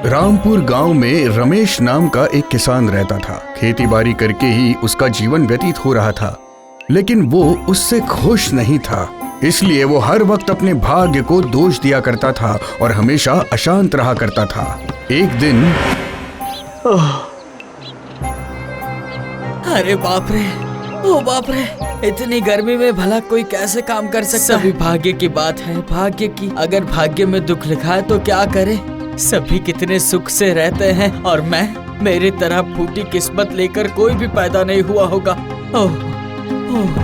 रामपुर गांव में रमेश नाम का एक किसान रहता था। खेती बाड़ी करके ही उसका जीवन व्यतीत हो रहा था, लेकिन वो उससे खुश नहीं था। इसलिए वो हर वक्त अपने भाग्य को दोष दिया करता था और हमेशा अशांत रहा करता था। एक दिन अरे बाप रे, ओ बाप रे, इतनी गर्मी में भला कोई कैसे काम कर सकता है? सभी भाग्य की बात है, भाग्य की। अगर भाग्य में दुख लिखा है तो क्या करे? सभी कितने सुख से रहते हैं और मेरी तरह फूटी किस्मत लेकर कोई भी पैदा नहीं हुआ होगा। ओह, ओह।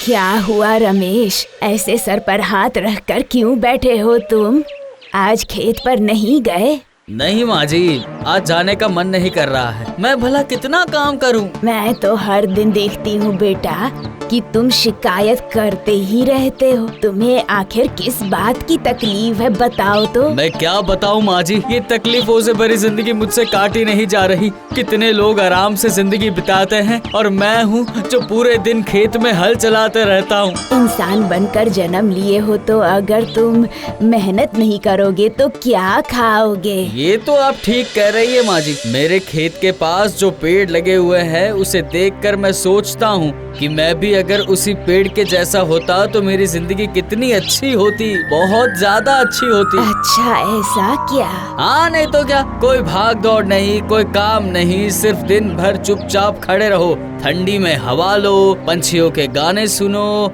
क्या हुआ रमेश? ऐसे सर पर हाथ रखकर क्यों बैठे हो तुम? आज खेत पर नहीं गए? नहीं माँ जी, आज जाने का मन नहीं कर रहा है। मैं भला कितना काम करूं? मैं तो हर दिन देखती हूँ बेटा कि तुम शिकायत करते ही रहते हो। तुम्हें आखिर किस बात की तकलीफ है, बताओ तो। मैं क्या बताऊं माँ जी, ये तकलीफों से भरी जिंदगी मुझसे काटी नहीं जा रही। कितने लोग आराम से जिंदगी बिताते हैं और मैं हूँ जो पूरे दिन खेत में हल चलाते रहता हूँ। इंसान बनकर जन्म लिए हो तो अगर तुम मेहनत नहीं करोगे तो क्या खाओगे? ये तो आप ठीक कह रही है माँ जी। मेरे खेत के पास जो पेड़ लगे हुए हैं उसे देखकर मैं सोचता हूँ कि मैं भी अगर उसी पेड़ के जैसा होता तो मेरी जिंदगी कितनी अच्छी होती, बहुत ज्यादा अच्छी होती। अच्छा, ऐसा क्या? हाँ, नहीं तो क्या। कोई भाग दौड़ नहीं, कोई काम नहीं, सिर्फ दिन भर चुपचाप खड़े रहो, ठंडी में हवा लो, पंछियों के गाने सुनो।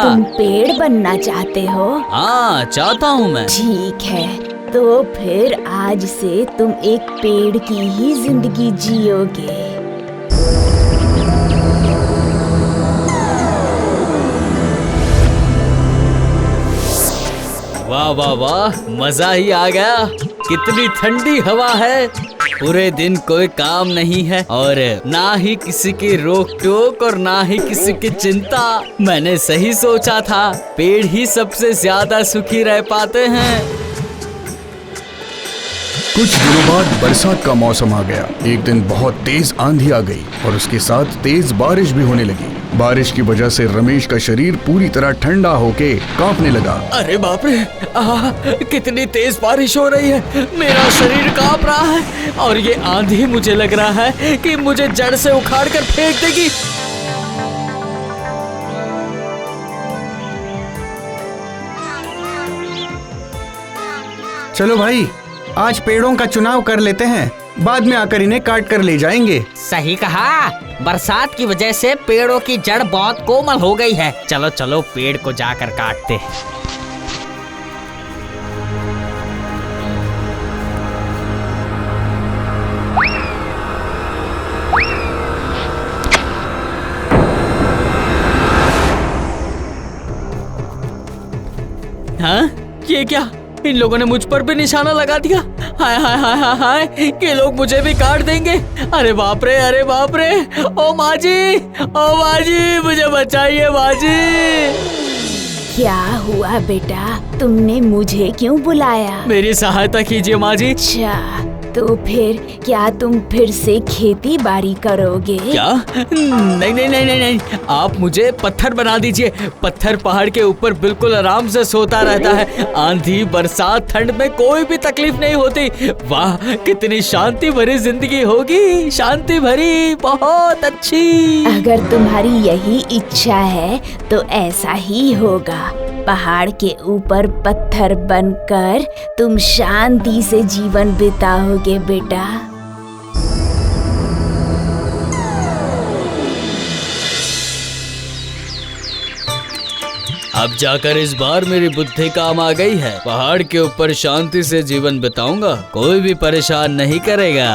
तुम पेड़ बनना चाहते हो? हाँ, चाहता हूँ मैं। ठीक है, तो फिर आज से तुम एक पेड़ की ही जिंदगी जियोगे। वाह वाह वाह, मजा ही आ गया। कितनी ठंडी हवा है, पूरे दिन कोई काम नहीं है और ना ही किसी की रोक टोक और ना ही किसी की चिंता। मैंने सही सोचा था, पेड़ ही सबसे ज्यादा सुखी रह पाते हैं। कुछ दिनों बाद बरसात का मौसम आ गया। एक दिन बहुत तेज आंधी आ गई और उसके साथ तेज बारिश भी होने लगी। बारिश की वजह से रमेश का शरीर पूरी तरह ठंडा होके कांपने लगा। अरे बाप रे, कितनी तेज बारिश हो रही है, मेरा शरीर कांप रहा है और ये आंधी मुझे लग रहा है कि मुझे जड़ से उखाड़ कर फेंक देगी। चलो भाई, आज पेड़ों का चुनाव कर लेते हैं, बाद में आकर इन्हें काट कर ले जाएंगे। सही कहा, बरसात की वजह से पेड़ों की जड़ बहुत कोमल हो गई है। चलो चलो पेड़ को जाकर काटते हैं। हाँ, ये क्या? इन लोगों ने मुझ पर भी निशाना लगा दिया। हाय हाय हाय हाय हाय, ये लोग मुझे भी काट देंगे। अरे बाप रे, अरे बाप रे। ओ माँ जी, ओ माँ जी, मुझे बचाइए माँ जी। क्या हुआ बेटा? तुमने मुझे क्यों बुलाया? मेरी सहायता कीजिए माँ जी। अच्छा, तो फिर क्या तुम फिर से खेती बाड़ी करोगे? क्या? नहीं नहीं नहीं नहीं नहीं, आप मुझे पत्थर बना दीजिए। पत्थर पहाड़ के ऊपर बिल्कुल आराम से सोता रहता है। आंधी, बरसात, ठंड में कोई भी तकलीफ नहीं होती। वाह, कितनी शांति भरी जिंदगी होगी, शांति भरी, बहुत अच्छी। अगर तुम्हारी यही इच्छा है तो ऐसा ही होगा। पहाड़ के ऊपर पत्थर बनकर तुम शांति से जीवन बिताओगे बेटा। अब जाकर इस बार मेरी बुद्धि काम आ गई है। पहाड़ के ऊपर शांति से जीवन बिताऊंगा, कोई भी परेशान नहीं करेगा।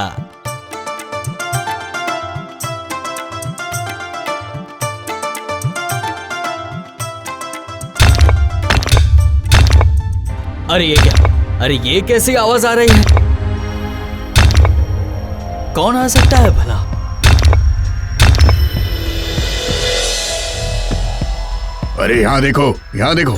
अरे ये क्या? अरे ये कैसी आवाज आ रही है? कौन आ सकता है भला? अरे यहाँ देखो, यहाँ देखो,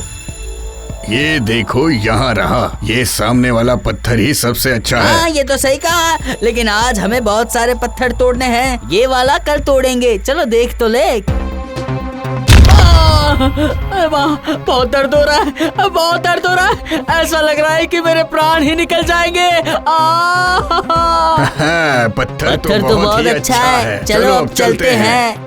ये देखो यहाँ रहा, ये सामने वाला पत्थर ही सबसे अच्छा है। हाँ ये तो सही कहा, लेकिन आज हमें बहुत सारे पत्थर तोड़ने हैं। ये वाला कल तोड़ेंगे, चलो देख तो ले। बहुत दर्द हो रहा है, बहुत दर्द हो रहा है। ऐसा लग रहा है कि मेरे प्राण ही निकल जाएंगे। पत्थर तो बहुत ही अच्छा है। चलो अब चलते हैं।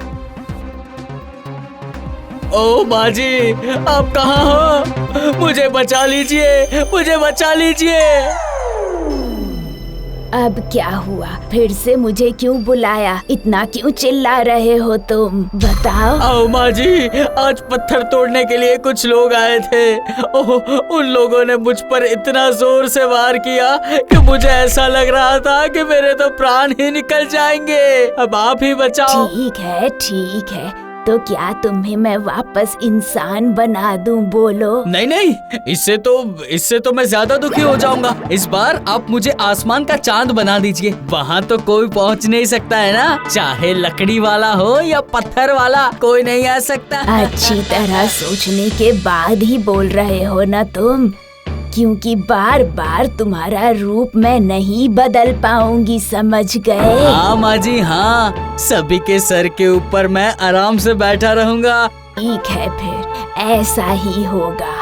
ओ माँ जी, आप कहाँ हो? मुझे बचा लीजिए, मुझे बचा लीजिए। अब क्या हुआ? फिर से मुझे क्यों बुलाया? इतना क्यों चिल्ला रहे हो तुम? बताओ। आओ माँ जी, आज पत्थर तोड़ने के लिए कुछ लोग आए थे। ओह, उन लोगों ने मुझ पर इतना जोर से वार किया कि मुझे ऐसा लग रहा था कि मेरे तो प्राण ही निकल जाएंगे। अब आप ही बचाओ। ठीक है, ठीक है। तो क्या तुम्हें मैं वापस इंसान बना दूं? बोलो। नहीं नहीं, इससे तो मैं ज्यादा दुखी हो जाऊंगा। इस बार आप मुझे आसमान का चांद बना दीजिए। वहाँ तो कोई पहुँच नहीं सकता है ना, चाहे लकड़ी वाला हो या पत्थर वाला, कोई नहीं आ सकता। अच्छी तरह सोचने के बाद ही बोल रहे हो ना तुम, क्योंकि बार बार तुम्हारा रूप मैं नहीं बदल पाऊंगी, समझ गए? हाँ माँ जी, हाँ, सभी के सर के ऊपर मैं आराम से बैठा रहूंगा। ठीक है, फिर ऐसा ही होगा।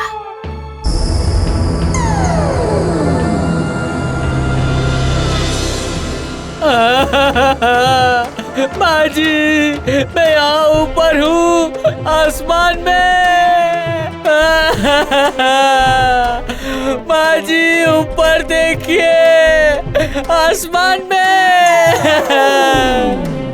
माँ जी, मैं यहाँ ऊपर हूँ, आसमान में। माँ जी, ऊपर देखिए, आसमान में।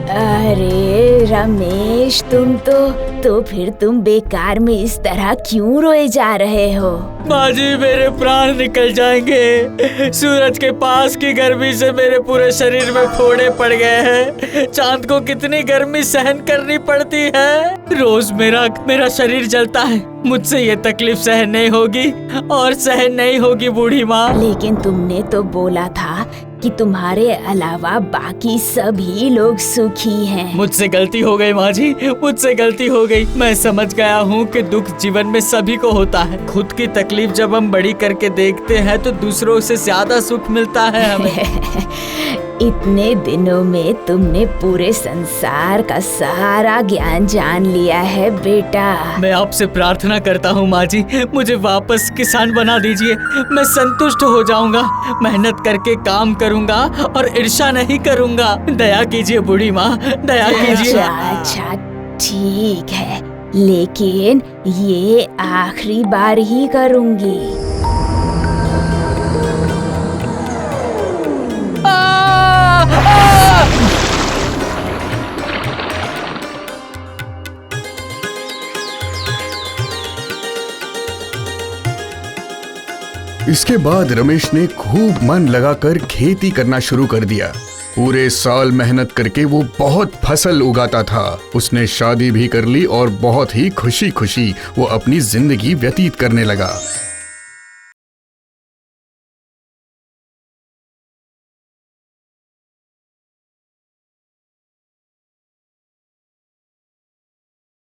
अरे रमेश, तुम तो फिर तुम बेकार में इस तरह क्यों रोए जा रहे हो? माँ जी, मेरे प्राण निकल जाएंगे। सूरज के पास की गर्मी से मेरे पूरे शरीर में फोड़े पड़ गए हैं। चांद को कितनी गर्मी सहन करनी पड़ती है। रोज मेरा शरीर जलता है। मुझसे ये तकलीफ सहन नहीं होगी और सहन नहीं होगी बूढ़ी माँ। लेकिन तुमने तो बोला था कि तुम्हारे अलावा बाकी सभी लोग सुखी हैं। मुझसे गलती हो गई माँ जी, मुझसे गलती हो गई। मैं समझ गया हूँ कि दुख जीवन में सभी को होता है। खुद की तकलीफ जब हम बड़ी करके देखते हैं तो दूसरों से ज्यादा सुख मिलता है हमें। इतने दिनों में तुमने पूरे संसार का सारा ज्ञान जान लिया है बेटा। मैं आपसे प्रार्थना करता हूँ माँ जी, मुझे वापस किसान बना दीजिए। मैं संतुष्ट हो जाऊंगा, मेहनत करके काम करूंगा और ईर्ष्या नहीं करूंगा। दया कीजिए बूढ़ी माँ, दया कीजिए। अच्छा, ठीक है, लेकिन ये आखिरी बार ही करूंगी। इसके बाद रमेश ने खूब मन लगाकर खेती करना शुरू कर दिया। पूरे साल मेहनत करके वो बहुत फसल उगाता था। उसने शादी भी कर ली और बहुत ही खुशी खुशी वो अपनी जिंदगी व्यतीत करने लगा।